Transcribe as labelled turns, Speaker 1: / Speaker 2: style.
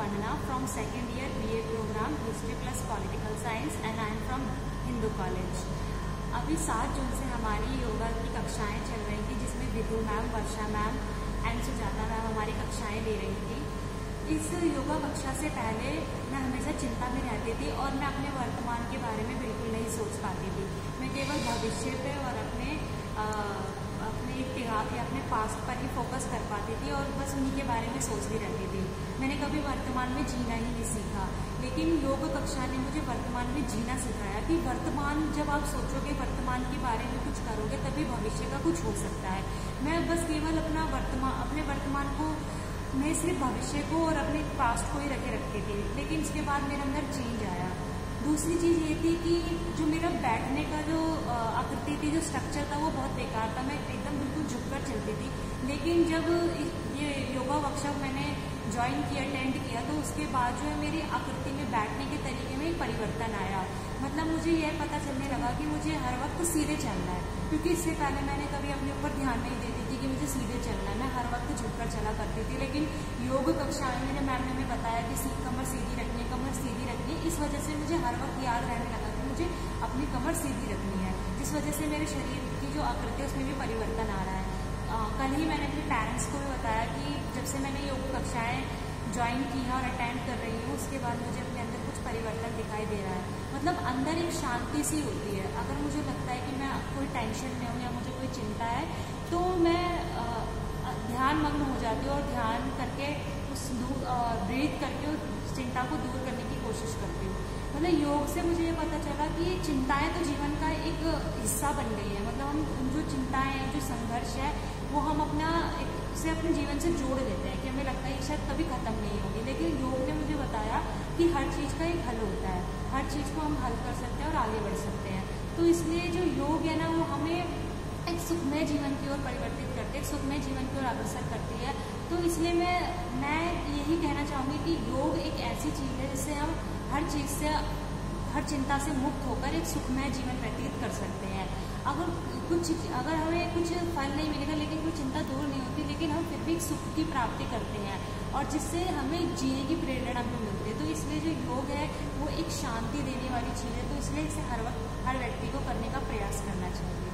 Speaker 1: Vandana from second year BA program History plus Political Science and I am from Hindu College। अभी 7 जून से हमारी योगा की कक्षाएं चल रही थी, जिसमें Vidhu ma'am, Varsha ma'am and Sujata ma'am हमारी कक्षाएं ले रही थी। इस योगा कक्षा से पहले मैं हमेशा चिंता में रहती थी और मैं अपने वर्तमान के बारे में बिल्कुल नहीं सोच पाती थी। मैं केवल भविष्य पे और अपने इतिहास या अपने पास्ट पर ही फोकस कर पाती थी और बस उन्हीं के बारे में सोचती रहती थी। मैंने कभी वर्तमान में जीना ही नहीं सीखा, लेकिन योग कक्षा ने मुझे वर्तमान में जीना सिखाया कि वर्तमान जब आप सोचोगे, वर्तमान के बारे में कुछ करोगे, तभी भविष्य का कुछ हो सकता है। मैं बस केवल अपने वर्तमान को, मैं सिर्फ भविष्य को और अपने पास्ट को ही रखती थी, लेकिन इसके बाद मेरे अंदर चेंज आया। दूसरी चीज़ ये थी कि जो मेरा बैठने का जो आकृति थी, जो स्ट्रक्चर था, वो बहुत बेकार था। मैं एकदम बिल्कुल झुककर चलती थी। लेकिन जब ये योगा वर्कशॉप मैंने ज्वाइन किया, अटेंड किया, तो उसके बाद जो है मेरी आकृति में, बैठने के तरीके में एक परिवर्तन आया। मतलब मुझे यह पता चलने लगा कि मुझे हर वक्त सीधे चलना है, क्योंकि इससे पहले मैंने कभी अपने ऊपर ध्यान नहीं देती थी कि मुझे सीधे चलना है। मैं हर वक्त झुककर चला करती थी। लेकिन योग कक्षा में मेरे मैम ने हमें बताया कि कमर सीधी रखनी है, कमर सीधी रखनी है। इस वजह से मुझे हर वक्त याद रहने लगा कि मुझे अपनी कमर सीधी रखनी है, जिस वजह से मेरे शरीर की जो आकृति है उसमें भी परिवर्तन आ रहा है। कल ही मैंने अपने पेरेंट्स को भी बताया कि जब से मैंने योग कक्षाएं ज्वाइन की है और अटेंड कर रही हूँ, उसके बाद मुझे अपने अंदर कुछ परिवर्तन दिखाई दे रहा है। मतलब अंदर एक शांति सी होती है। अगर मुझे लगता है कि मैं कोई टेंशन में हूँ या मुझे कोई चिंता है, तो मैं ध्यान मग्न हो जाती हूँ और ध्यान करके ब्रीथ करके उस चिंता को दूर करने की कोशिश करती हूँ। मतलब योग से मुझे ये पता चला कि ये चिंताएं तो जीवन का एक हिस्सा बन गई है। मतलब हम जो चिंताएं हैं, जो संघर्ष है, वो हम उसे अपने जीवन से जोड़ लेते हैं कि हमें लगता है कि शायद कभी खत्म नहीं होगी। लेकिन योग ने मुझे बताया कि हर चीज़ का एक हल होता है, हर चीज़ को हम हल कर सकते हैं और आगे बढ़ सकते हैं। तो इसलिए जो योग है ना, वो हमें एक सुखमय जीवन की ओर परिवर्तित करते हैं, सुखमय जीवन की ओर अग्रसर करती है। तो इसलिए मैं यही कहना चाहूँगी कि योग एक ऐसी चीज़ है जिससे हम हर चीज़ से, हर चिंता से मुक्त होकर एक सुखमय जीवन व्यतीत कर सकते हैं। अगर हमें कुछ फल नहीं मिलेगा, लेकिन कोई चिंता दूर नहीं होती, लेकिन हम फिर भी एक सुख की प्राप्ति करते हैं और जिससे हमें जीने की प्रेरणा भी मिलती है। तो इसलिए जो योग है वो एक शांति देने वाली चीज़ है। तो इसलिए इसे हर वक्त हर व्यक्ति को करने का प्रयास करना चाहिए।